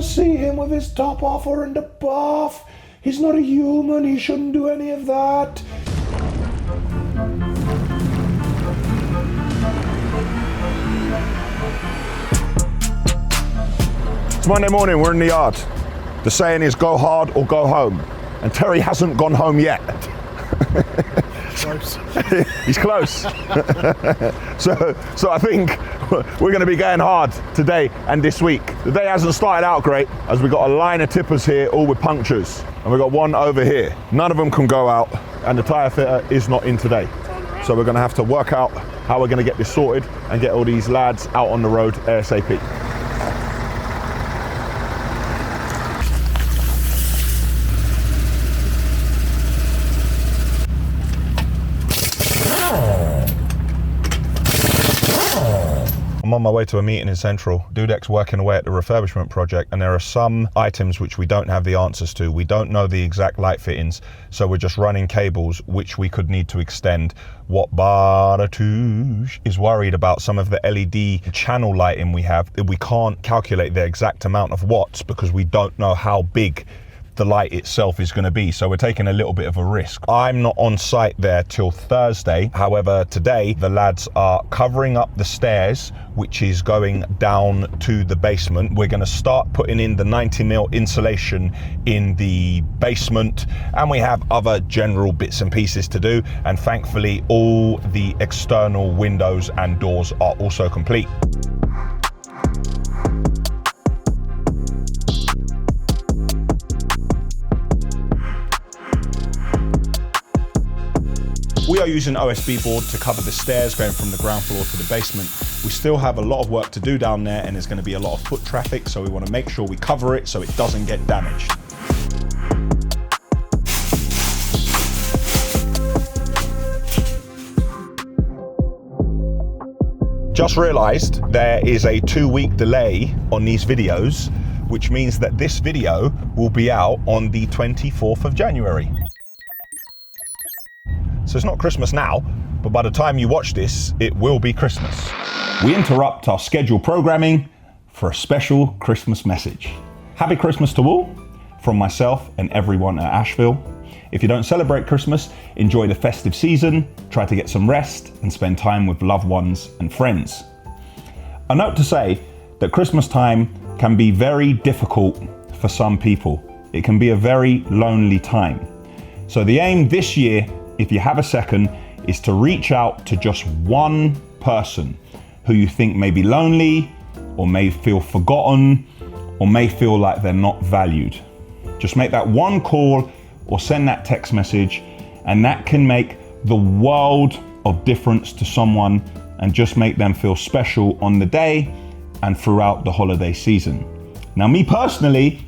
to see him with his top off or in the bath. He's not a human, he shouldn't do any of that. It's Monday morning, we're in the yard. The saying is go hard or go home. And Terry hasn't gone home yet. Close. He's close. So I think we're going to be going hard today and this week. The day hasn't started out great, as we've got a line of tippers here, all with punctures. And we've got one over here. None of them can go out, and the tyre fitter is not in today. So we're going to have to work out how we're going to get this sorted and get all these lads out on the road ASAP. I'm on my way to a meeting in Central. Dudek's working away at the refurbishment project, and there are some items which we don't have the answers to. We don't know the exact light fittings, so we're just running cables which we could need to extend. What Baratouche is worried about some of the LED channel lighting we have. We can't calculate the exact amount of watts because we don't know how big the light itself is going to be, so we're taking a little bit of a risk. I'm not on site there till Thursday. However, today the lads are covering up the stairs which is going down to the basement. We're going to start putting in the 90mm insulation in the basement, and we have other general bits and pieces to do, and thankfully all the external windows and doors are also complete. We are using OSB board to cover the stairs going from the ground floor to the basement. We still have a lot of work to do down there, and there's going to be a lot of foot traffic, so we want to make sure we cover it so it doesn't get damaged. Just realized there is a 2-week delay on these videos, which means that this video will be out on the 24th of January. So it's not Christmas now, but by the time you watch this, it will be Christmas. We interrupt our scheduled programming for a special Christmas message. Happy Christmas to all, from myself and everyone at Ashville. If you don't celebrate Christmas, enjoy the festive season, try to get some rest and spend time with loved ones and friends. A note to say that Christmas time can be very difficult for some people. It can be a very lonely time. So the aim this year, if you have a second, is to reach out to just one person who you think may be lonely or may feel forgotten or may feel like they're not valued. Just make that one call or send that text message, and that can make the world of difference to someone and just make them feel special on the day and throughout the holiday season. Now, me personally,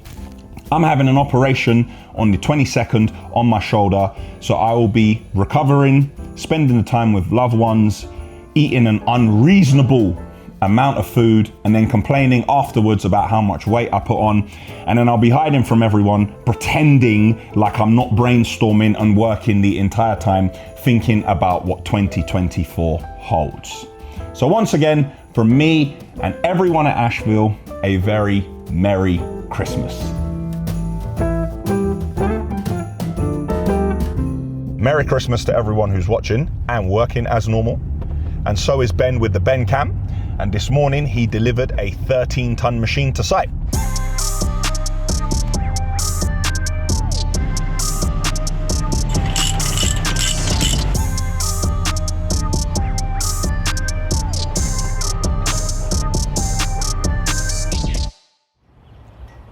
I'm having an operation on the 22nd on my shoulder, so I will be recovering, spending the time with loved ones, eating an unreasonable amount of food, and then complaining afterwards about how much weight I put on. And then I'll be hiding from everyone, pretending like I'm not brainstorming and working the entire time, thinking about what 2024 holds. So once again, from me and everyone at Ashville, a very Merry Christmas. Merry Christmas to everyone who's watching and working as normal. And so is Ben with the Ben Cam. And this morning he delivered a 13-ton machine to site.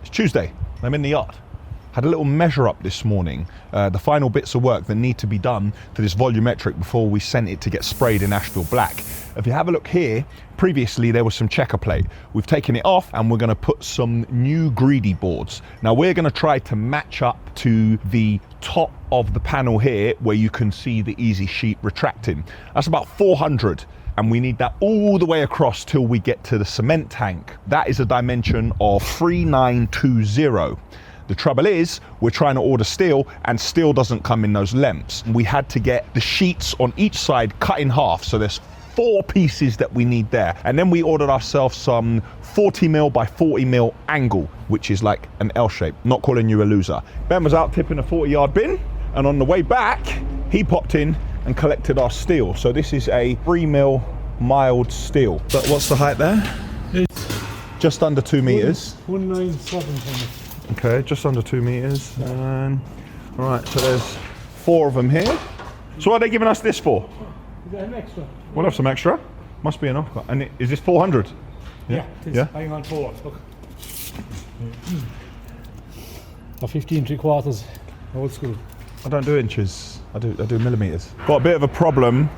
It's Tuesday, I'm in the yard. Had a little measure up this morning, the final bits of work that need to be done to this volumetric before we sent it to get sprayed in Ashville Black. If you have a look here, previously there was some checker plate. We've taken it off and we're going to put some new greedy boards. Now we're going to try to match up to the top of the panel here where you can see the easy sheet retracting. That's about 400. And we need that all the way across till we get to the cement tank. That is a dimension of 3920. The trouble is, we're trying to order steel and steel doesn't come in those lengths. We had to get the sheets on each side cut in half. So there's 4 pieces that we need there. And then we ordered ourselves some 40mm by 40mm angle, which is like an L shape. Not calling you a loser. Ben was out tipping a 40-yard bin, and on the way back, he popped in and collected our steel. So this is a 3mm mild steel. But what's the height there? It's just under 2 meters. 197. Okay, just under 2 meters. And all right, so there's 4 of them here. So what are they giving us this for? Is that an extra? We'll have some extra. Must be enough. And is this 400? Yeah. Yeah. Hang on, 4. Look. A 15 3/4, old school. I don't do inches. I do millimeters. Got a bit of a problem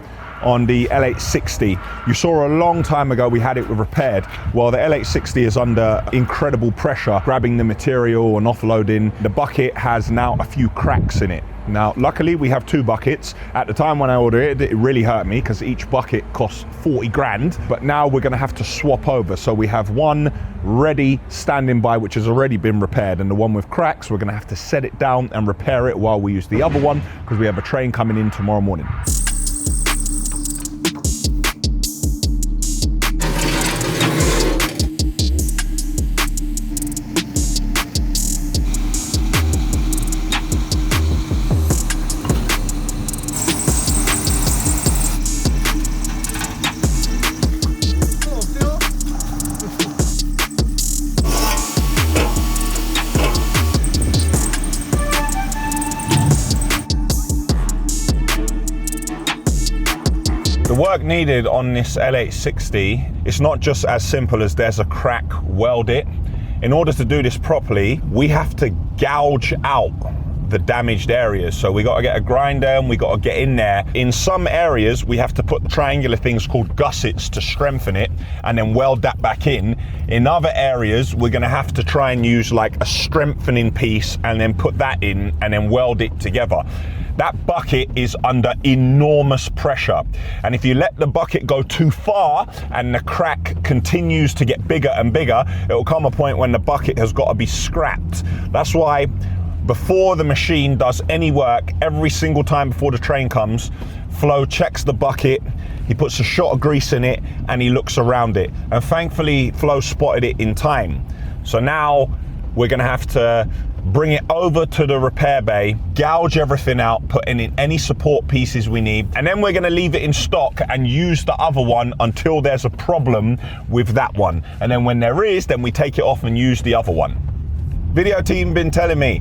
on the L860. You saw a long time ago we had it repaired. Well, the L860 is under incredible pressure, grabbing the material and offloading. The bucket has now a few cracks in it. Now, luckily we have 2 buckets. At the time when I ordered it, it really hurt me because each bucket costs 40 grand. But now we're gonna have to swap over. So we have one ready, standing by, which has already been repaired. And the one with cracks, we're gonna have to set it down and repair it while we use the other one because we have a train coming in tomorrow morning. The work needed on this L860, it's not just as simple as there's a crack, weld it. In order to do this properly, we have to gouge out the damaged areas. So we got to get a grinder and we got to get in there. In some areas, we have to put triangular things called gussets to strengthen it and then weld that back in. In other areas, we're going to have to try and use like a strengthening piece and then put that in and then weld it together. That bucket is under enormous pressure. And if you let the bucket go too far and the crack continues to get bigger and bigger, it will come a point when the bucket has got to be scrapped. That's why before the machine does any work, every single time before the train comes, Flo checks the bucket, he puts a shot of grease in it and he looks around it. And thankfully, Flo spotted it in time. So now we're gonna have to bring it over to the repair bay, gouge everything out, put in any support pieces we need, and then we're gonna leave it in stock and use the other one until there's a problem with that one. And then when there is, then we take it off and use the other one. Video team been telling me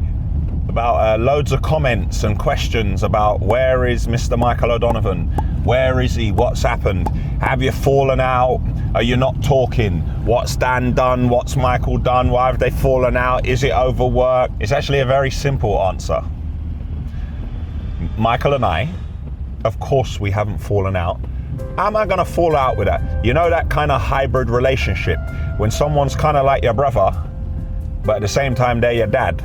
about loads of comments and questions about where is Mr. Michael O'Donovan? Where is he? What's happened? Have you fallen out? Are you not talking? What's Dan done? What's Michael done? Why have they fallen out? Is it overwork? It's actually a very simple answer. Michael and I, of course we haven't fallen out. How am I gonna fall out with that? You know that kind of hybrid relationship when someone's kind of like your brother, but at the same time they're your dad,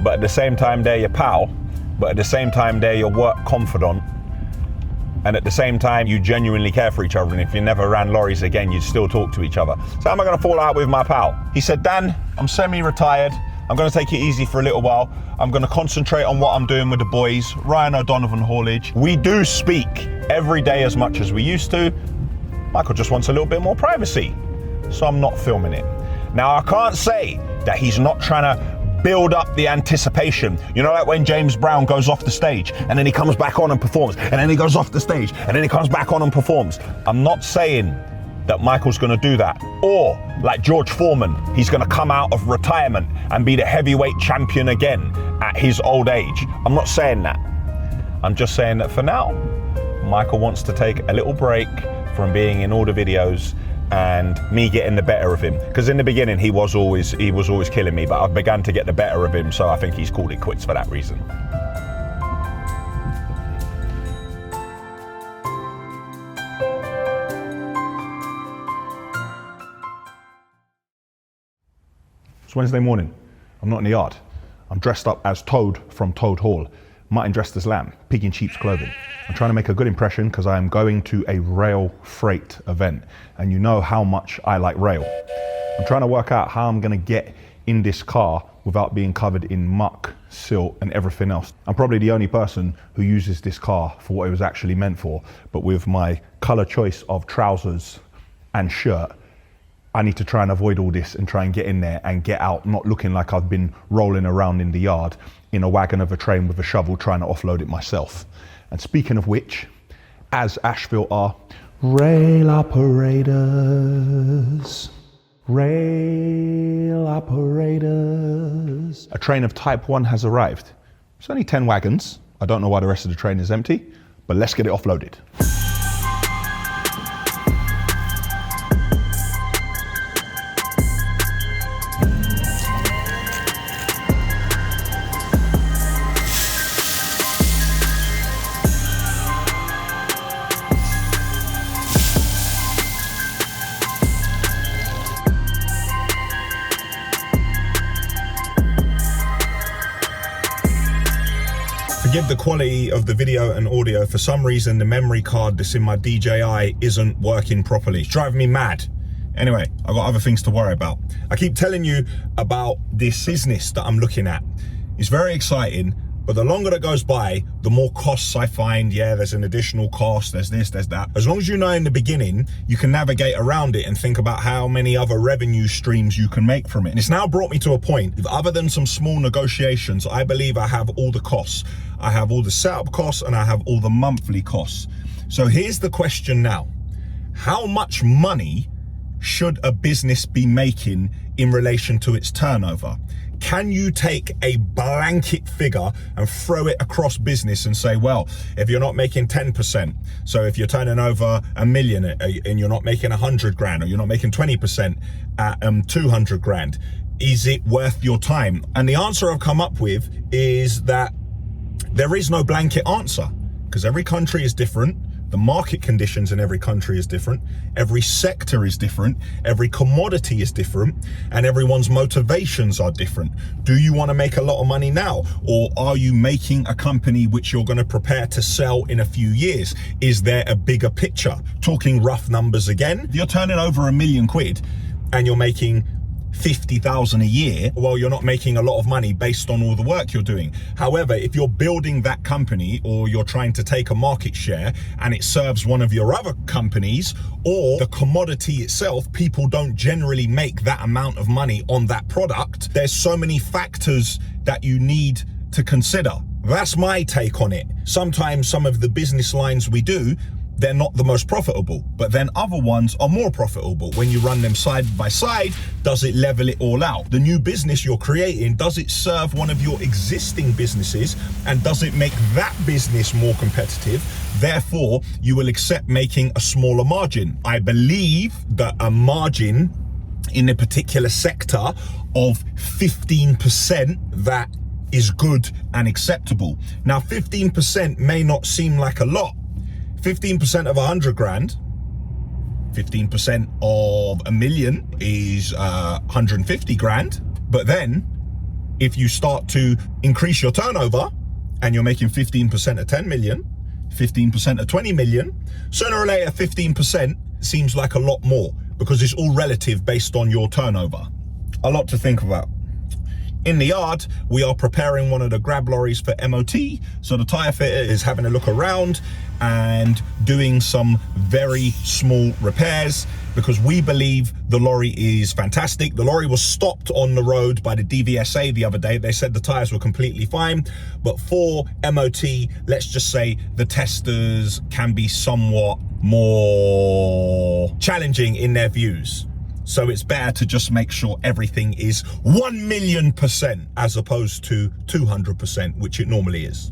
but at the same time they're your pal, but at the same time they're your work confidant, and at the same time you genuinely care for each other, and if you never ran lorries again you'd still talk to each other. So how am I going to fall out with my pal? He said, Dan, I'm semi-retired, I'm going to take it easy for a little while, I'm going to concentrate on what I'm doing with the boys, Ryan O'Donovan haulage. We do speak every day as much as we used to. Michael just wants a little bit more privacy, so I'm not filming it. Now I can't say that he's not trying to build up the anticipation. You know, like when James Brown goes off the stage and then he comes back on and performs, and then he goes off the stage and then he comes back on and performs. I'm not saying that Michael's gonna do that. Or like George Foreman, he's gonna come out of retirement and be the heavyweight champion again at his old age. I'm not saying that. I'm just saying that for now, Michael wants to take a little break from being in all the videos and me getting the better of him. Because in the beginning he was always killing me, but I've begun to get the better of him, so I think he's called it quits for that reason. It's Wednesday morning. I'm not in the yard. I'm dressed up as Toad from Toad Hall. Martin dressed as Lamb, pig in sheep's clothing. I'm trying to make a good impression because I am going to a rail freight event, and you know how much I like rail. I'm trying to work out how I'm going to get in this car without being covered in muck, silt and everything else. I'm probably the only person who uses this car for what it was actually meant for, but with my colour choice of trousers and shirt, I need to try and avoid all this and try and get in there and get out not looking like I've been rolling around in the yard in a wagon of a train with a shovel trying to offload it myself. And speaking of which, as Ashville are rail operators, a train of Type 1 has arrived. It's only 10 wagons. I don't know why the rest of the train is empty, but let's get it offloaded. Forgive the quality of the video and audio. For some reason, the memory card that's in my DJI isn't working properly. It's driving me mad. Anyway, I've got other things to worry about. I keep telling you about this business that I'm looking at. It's very exciting, but the longer that goes by, the more costs I find. Yeah, there's an additional cost, there's this, there's that. As long as you know in the beginning, you can navigate around it and think about how many other revenue streams you can make from it. And it's now brought me to a point, other than some small negotiations, I believe I have all the costs. I have all the setup costs and I have all the monthly costs. So here's the question now. How much money should a business be making in relation to its turnover? Can you take a blanket figure and throw it across business and say, well, if you're not making 10%, so if you're turning over $1 million and you're not making 100 grand, or you're not making 20% at 200 grand, is it worth your time? And the answer I've come up with is that there is no blanket answer, because every country is different. The market conditions in every country is different. Every sector is different. Every commodity is different. And everyone's motivations are different. Do you want to make a lot of money now? Or are you making a company which you're going to prepare to sell in a few years? Is there a bigger picture? Talking rough numbers again. If you're turning over £1 million and you're making 50,000 a year, well, you're not making a lot of money based on all the work you're doing. However, if you're building that company, or you're trying to take a market share and it serves one of your other companies, or the commodity itself, people don't generally make that amount of money on that product. There's so many factors that you need to consider. That's my take on it. Sometimes some of the business lines we do, they're not the most profitable, but then other ones are more profitable. When you run them side by side, does it level it all out? The new business you're creating, does it serve one of your existing businesses, and does it make that business more competitive? Therefore, you will accept making a smaller margin. I believe that a margin in a particular sector of 15%, that is good and acceptable. Now, 15% may not seem like a lot. 15% of 100 grand, 15% of $1 million is 150 grand. But then if you start to increase your turnover and you're making 15% of 10 million, 15% of 20 million, sooner or later 15% seems like a lot more, because it's all relative based on your turnover. A lot to think about. In the yard, we are preparing one of the grab lorries for MOT. So the tyre fitter is having a look around and doing some very small repairs, because we believe the lorry is fantastic. The lorry was stopped on the road by the DVSA the other day. They said the tyres were completely fine, but for MOT, let's just say the testers can be somewhat more challenging in their views. So it's better to just make sure everything is 1,000,000% as opposed to 200%, which it normally is.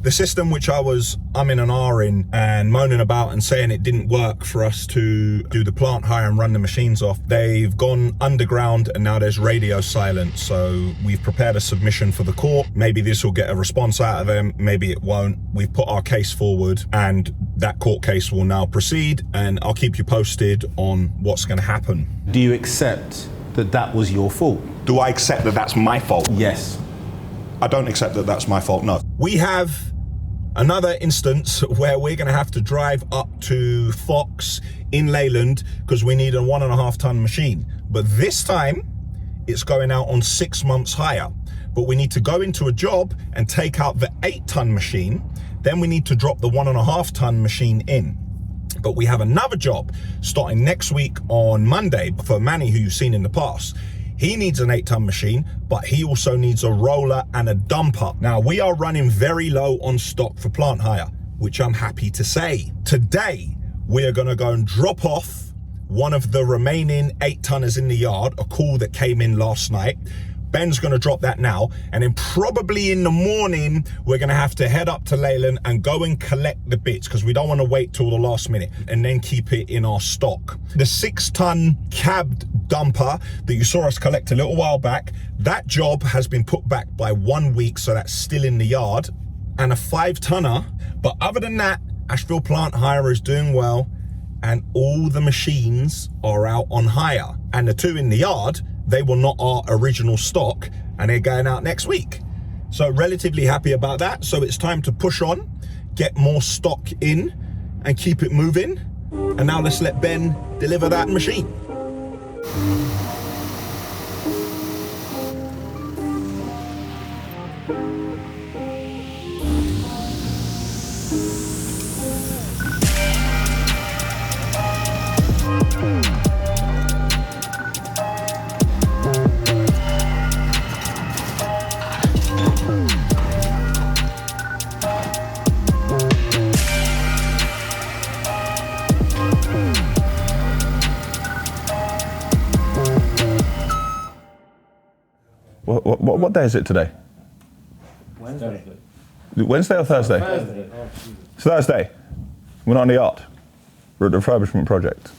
The system which I was umming and ahhing and moaning about and saying it didn't work for us to do the plant hire and run the machines off, they've gone underground and now there's radio silence. So we've prepared a submission for the court. Maybe this will get a response out of them, maybe it won't. We've put our case forward and that court case will now proceed, and I'll keep you posted on what's going to happen. Do you accept that that was your fault? Do I accept that that's my fault? Yes. I don't accept that that's my fault, no. We have another instance where we're going to have to drive up to Fox in Leyland because we need a 1.5 ton machine. But this time it's going out on 6 months hire. But we need to go into a job and take out the 8 ton machine. Then we need to drop the 1.5 ton machine in. But we have another job starting next week on Monday for Manny, who you've seen in the past. He needs an 8 ton machine, but he also needs a roller and a dumper. Now, we are running very low on stock for plant hire, which I'm happy to say. Today, we are gonna go and drop off one of the remaining 8 tonners in the yard, a call that came in last night. Ben's gonna drop that now, and then probably in the morning, we're gonna have to head up to Leyland and go and collect the bits, because we don't wanna wait till the last minute and then keep it in our stock. The 6 ton cabbed dumper that you saw us collect a little while back, that job has been put back by 1 week, so that's still in the yard, and a 5 tonner. But other than that, Ashville Plant Hire is doing well, and all the machines are out on hire. And the 2 in the yard, they were not our original stock, and they're going out next week. So relatively happy about that. So it's time to push on, get more stock in, and keep it moving. And now let's let Ben deliver that machine. What day is it today? Wednesday. Wednesday or Thursday? Thursday. It's Thursday. We're not on the yacht. We're at the refurbishment project.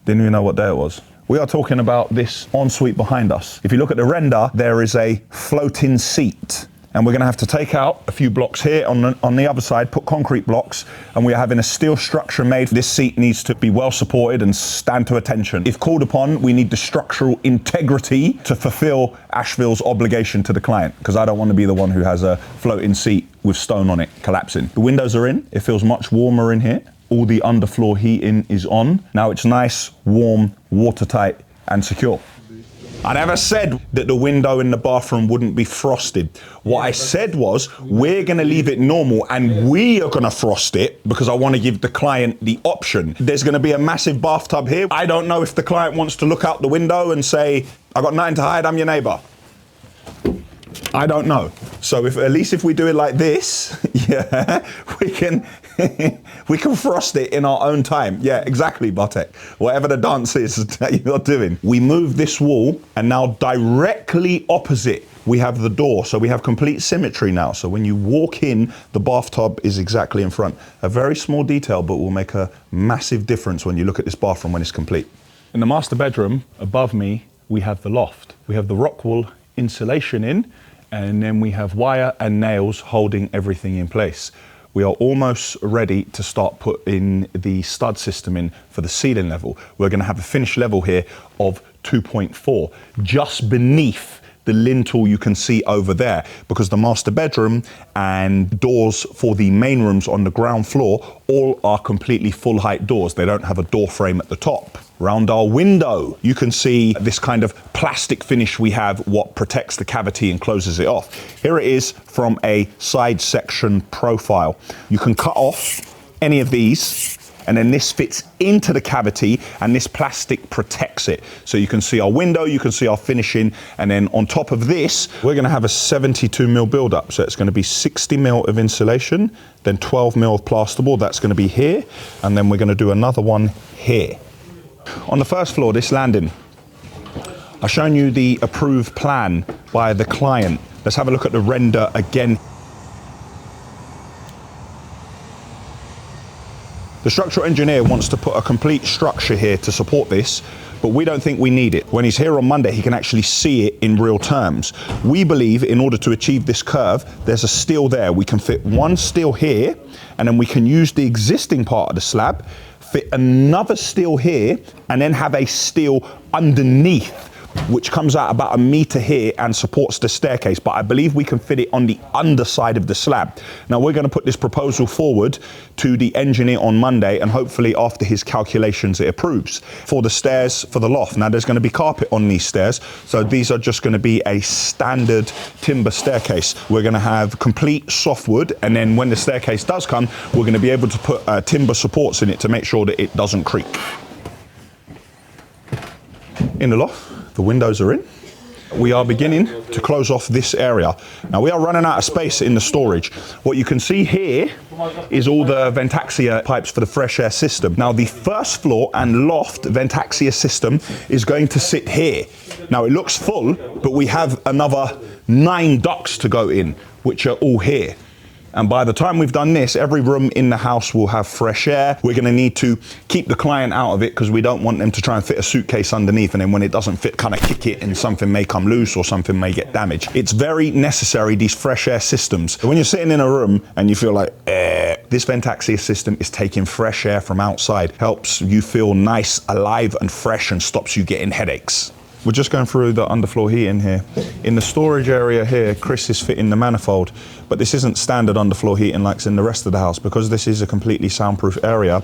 Didn't even know what day it was. We are talking about this ensuite behind us. If you look at the render, there is a floating seat. And we're gonna have to take out a few blocks here on the other side, put concrete blocks, and we are having a steel structure made. This seat needs to be well supported and stand to attention. If called upon, we need the structural integrity to fulfill Ashville's obligation to the client, because I don't want to be the one who has a floating seat with stone on it collapsing. The windows are in, it feels much warmer in here. All the underfloor heating is on. Now it's nice, warm, watertight, and secure. I never said that the window in the bathroom wouldn't be frosted. What I said was, we're gonna leave it normal and we are gonna frost it because I wanna give the client the option. There's gonna be a massive bathtub here. I don't know if the client wants to look out the window and say, I got nothing to hide, I'm your neighbor. I don't know. So at least if we do it like this, yeah, we can frost it in our own time. Yeah, exactly, Bartek. Whatever the dance is that you're doing. We move this wall, and now directly opposite, we have the door. So we have complete symmetry now. So when you walk in, the bathtub is exactly in front. A very small detail, but will make a massive difference when you look at this bathroom when it's complete. In the master bedroom, above me, we have the loft. We have the rock wool insulation in, and then we have wire and nails holding everything in place. We are almost ready to start putting the stud system in for the ceiling level. We're gonna have a finished level here of 2.4, just beneath the lintel you can see over there, because the master bedroom and doors for the main rooms on the ground floor all are completely full height doors. They don't have a door frame at the top. Round our window, you can see this kind of plastic finish we have, what protects the cavity and closes it off. Here it is from a side section profile. You can cut off any of these, and then this fits into the cavity, and this plastic protects it. So you can see our window, you can see our finishing, and then on top of this, we're gonna have a 72 mil build-up. So it's gonna be 60 mil of insulation, then 12 mil of plasterboard, that's gonna be here, and then we're gonna do another one here. On the first floor, this landing, I've shown you the approved plan by the client. Let's have a look at the render again. The structural engineer wants to put a complete structure here to support this, but we don't think we need it. When he's here on Monday, he can actually see it in real terms. We believe in order to achieve this curve, there's a steel there. We can fit one steel here, and then we can use the existing part of the slab, fit another steel here, and then have a steel underneath which comes out about 1 meter here and supports the staircase, but I believe we can fit it on the underside of the slab. Now we're going to put this proposal forward to the engineer on Monday, and hopefully after his calculations it approves for the stairs for the loft. Now there's going to be carpet on these stairs, so these are just going to be a standard timber staircase. We're going to have complete softwood, and then when the staircase does come, we're going to be able to put timber supports in it to make sure that it doesn't creak. In the loft, the windows are in. We are beginning to close off this area. Now we are running out of space in the storage. What you can see here is all the Ventaxia pipes for the fresh air system. Now the first floor and loft Ventaxia system is going to sit here. Now it looks full, but we have another 9 ducts to go in, which are all here. And by the time we've done this, every room in the house will have fresh air. We're going to need to keep the client out of it because we don't want them to try and fit a suitcase underneath, and then when it doesn't fit, kind of kick it and something may come loose or something may get damaged. It's very necessary, these fresh air systems. When you're sitting in a room and you feel like, this Ventaxia system is taking fresh air from outside, helps you feel nice, alive and fresh, and stops you getting headaches. We're just going through the underfloor heating here. In the storage area here, Chris is fitting the manifold, but this isn't standard underfloor heating like in the rest of the house. Because this is a completely soundproof area,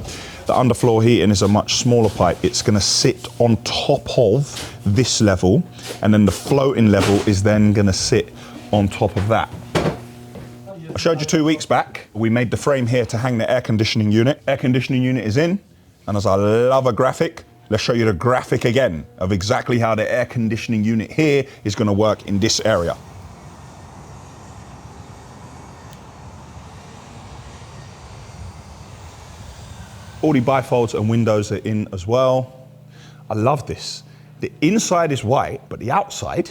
the underfloor heating is a much smaller pipe. It's gonna sit on top of this level, and then the floating level is then gonna sit on top of that. I showed you 2 weeks back, we made the frame here to hang the air conditioning unit. Air conditioning unit is in, and as I love a graphic, let's show you the graphic again of exactly how the air conditioning unit here is going to work in this area. All the bifolds and windows are in as well. I love this. The inside is white, but the outside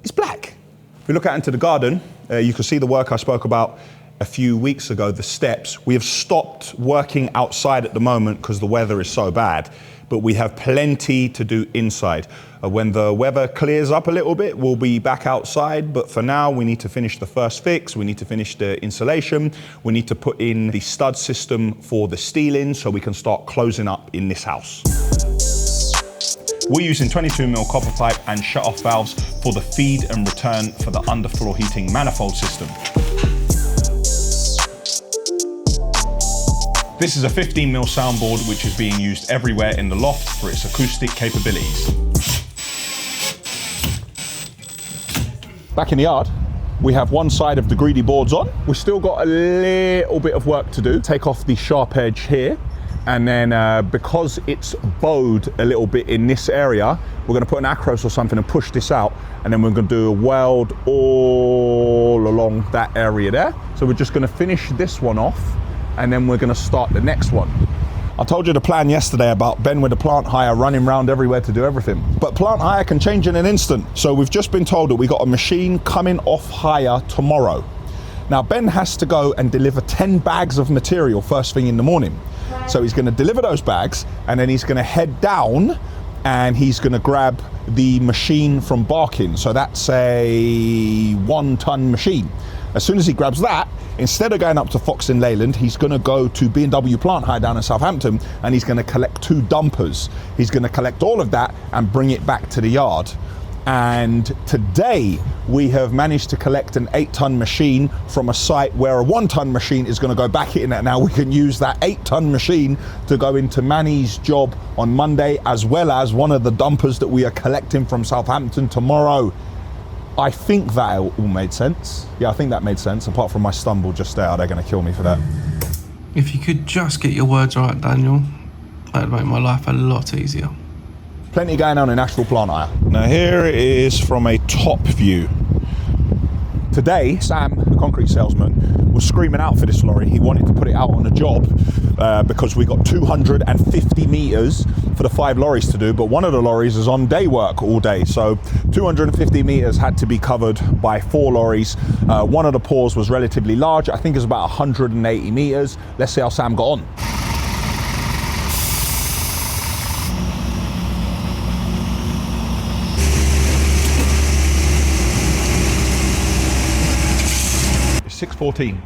is black. If we look out into the garden, you can see the work I spoke about a few weeks ago, the steps. We have stopped working outside at the moment because the weather is so bad, but we have plenty to do inside. When the weather clears up a little bit, we'll be back outside, but for now we need to finish the first fix, we need to finish the insulation, we need to put in the stud system for the steeling so we can start closing up in this house. We're using 22mm copper pipe and shut-off valves for the feed and return for the underfloor heating manifold system. This is a 15mm soundboard which is being used everywhere in the loft for its acoustic capabilities. Back in the yard, we have one side of the greedy boards on. We've still got a little bit of work to do. Take off the sharp edge here, and then because it's bowed a little bit in this area, we're gonna put an acros or something and push this out, and then we're gonna do a weld all along that area there. So we're just gonna finish this one off, and then we're gonna start the next one. I told you the plan yesterday about Ben with the plant hire running around everywhere to do everything. But plant hire can change in an instant. So we've just been told that we got a machine coming off hire tomorrow. Now Ben has to go and deliver 10 bags of material first thing in the morning. So he's gonna deliver those bags, and then he's gonna head down and he's gonna grab the machine from Barking. So that's a 1-ton machine. As soon as he grabs that, instead of going up to Foxton Leyland, he's going to go to B&W Plant Hire down in Southampton, and he's going to collect 2 dumpers. He's going to collect all of that and bring it back to the yard. And today we have managed to collect an 8-ton machine from a site where a 1-ton machine is going to go back in. And now we can use that 8-ton machine to go into Manny's job on Monday, as well as one of the dumpers that we are collecting from Southampton tomorrow. I think that all made sense. Yeah, I think that made sense, apart from my stumble just there. They're going to kill me for that. If you could just get your words right, Daniel, that'd make my life a lot easier. Plenty going on in Ashville Plant Hire. Now here it is from a top view. Today, Sam, the concrete salesman, was screaming out for this lorry. He wanted to put it out on a job because we got 250 meters for the 5 lorries to do, but one of the lorries is on day work all day. So 250 meters had to be covered by 4 lorries. One of the pours was relatively large. I think it's about 180 meters. Let's see how Sam got on. It's 6:14.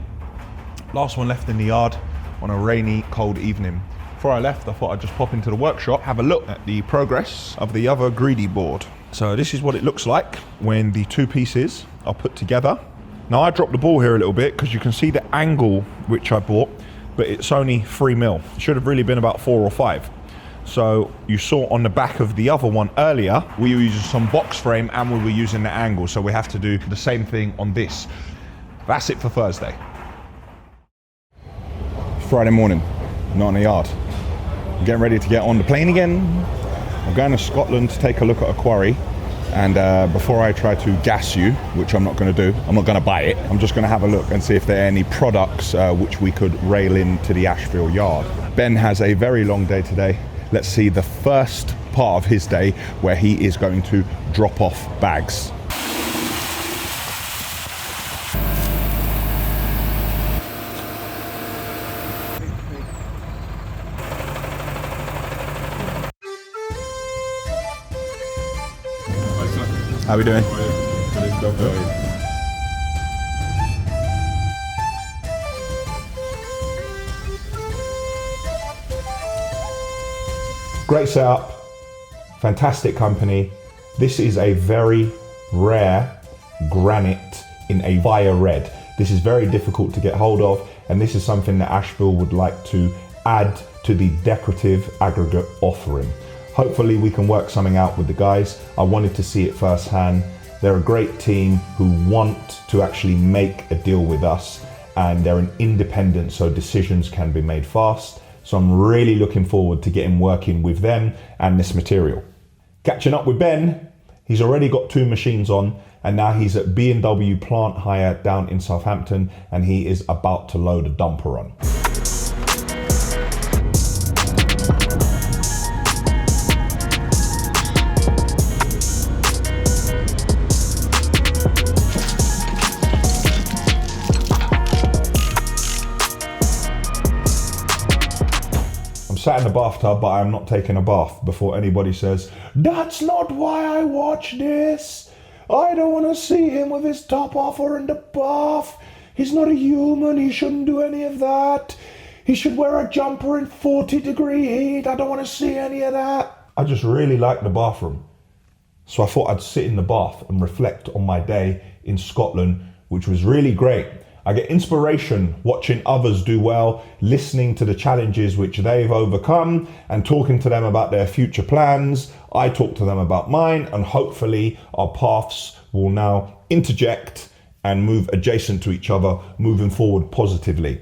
Last one left in the yard on a rainy, cold evening. Before I left, I thought I'd just pop into the workshop, have a look at the progress of the other greedy board. So this is what it looks like when the two pieces are put together. Now I dropped the ball here a little bit because you can see the angle which I bought, but it's only 3 mil. It should have really been about 4 or 5. So you saw on the back of the other one earlier, we were using some box frame and we were using the angle. So we have to do the same thing on this. That's it for Thursday. Friday morning, not in the yard. I'm getting ready to get on the plane again. I'm going to Scotland to take a look at a quarry. And before I try to gas you, which I'm not going to do, I'm not going to buy it. I'm just going to have a look and see if there are any products which we could rail into the Ashville yard. Ben has a very long day today. Let's see the first part of his day where he is going to drop off bags. How are we doing? Great setup, fantastic company. This is a very rare granite in a fire red. This is very difficult to get hold of, and this is something that Ashville would like to add to the decorative aggregate offering. Hopefully we can work something out with the guys. I wanted to see it firsthand. They're a great team who want to actually make a deal with us, and they're an independent, so decisions can be made fast. So I'm really looking forward to getting working with them and this material. Catching up with Ben, he's already got 2 machines on, and now he's at B&W Plant Hire down in Southampton, and he is about to load a dumper on. Sat in the bathtub, but I'm not taking a bath before anybody says, "That's not why I watch this. I don't want to see him with his top off or in the bath. He's not a human, he shouldn't do any of that. He should wear a jumper in 40-degree heat. I don't want to see any of that." I just really like the bathroom. So I thought I'd sit in the bath and reflect on my day in Scotland, which was really great. I get inspiration watching others do well, listening to the challenges which they've overcome and talking to them about their future plans. I talk to them about mine, and hopefully our paths will now interject and move adjacent to each other, moving forward positively.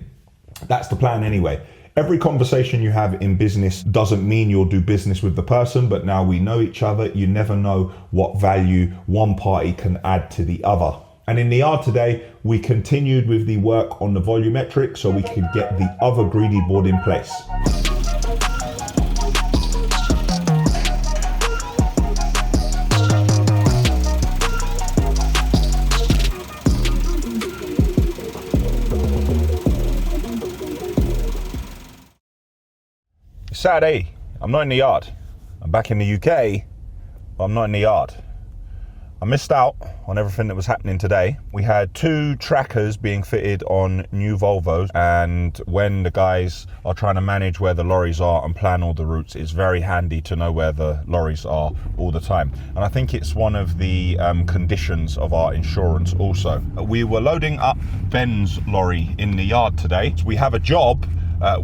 That's the plan anyway. Every conversation you have in business doesn't mean you'll do business with the person, but now we know each other, you never know what value one party can add to the other. And in the yard today, we continued with the work on the volumetric so we could get the other greedy board in place. It's Saturday, I'm not in the yard. I'm back in the UK, but I'm not in the yard. I missed out on everything that was happening today. We had 2 trackers being fitted on new Volvos, and when the guys are trying to manage where the lorries are and plan all the routes, it's very handy to know where the lorries are all the time. And I think it's one of the conditions of our insurance also. We were loading up Ben's lorry in the yard today. We have a job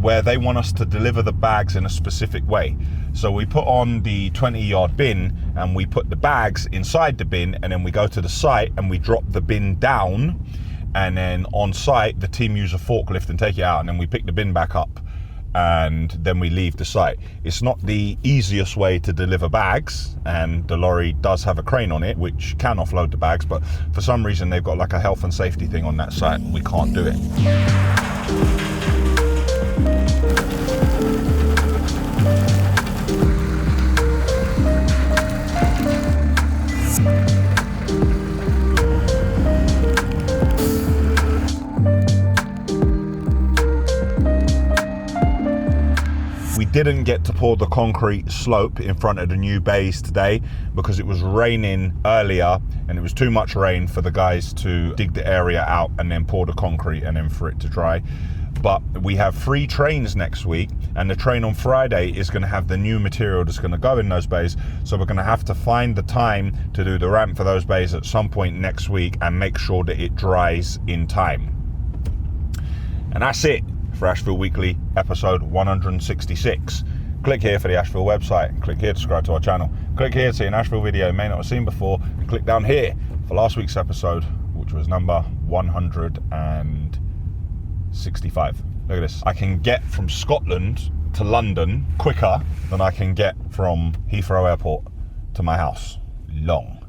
where they want us to deliver the bags in a specific way. So we put on the 20-yard bin and we put the bags inside the bin, and then we go to the site and we drop the bin down, and then on site the team use a forklift and take it out, and then we pick the bin back up and then we leave the site. It's not the easiest way to deliver bags, and the lorry does have a crane on it which can offload the bags, but for some reason they've got like a health and safety thing on that site. We can't do it. We didn't get to pour the concrete slope in front of the new bays today because it was raining earlier and it was too much rain for the guys to dig the area out and then pour the concrete and then for it to dry. but we have 3 trains next week, and the train on Friday is going to have the new material that's going to go in those bays. So we're going to have to find the time to do the ramp for those bays at some point next week and make sure that it dries in time. And that's it for Ashville Weekly episode 166. Click here for the Ashville website, click here to subscribe to our channel, click here to see an Ashville video you may not have seen before, and click down here for last week's episode, which was number 165. Look at this. I can get from Scotland to London quicker than I can get from Heathrow Airport to my house. Long.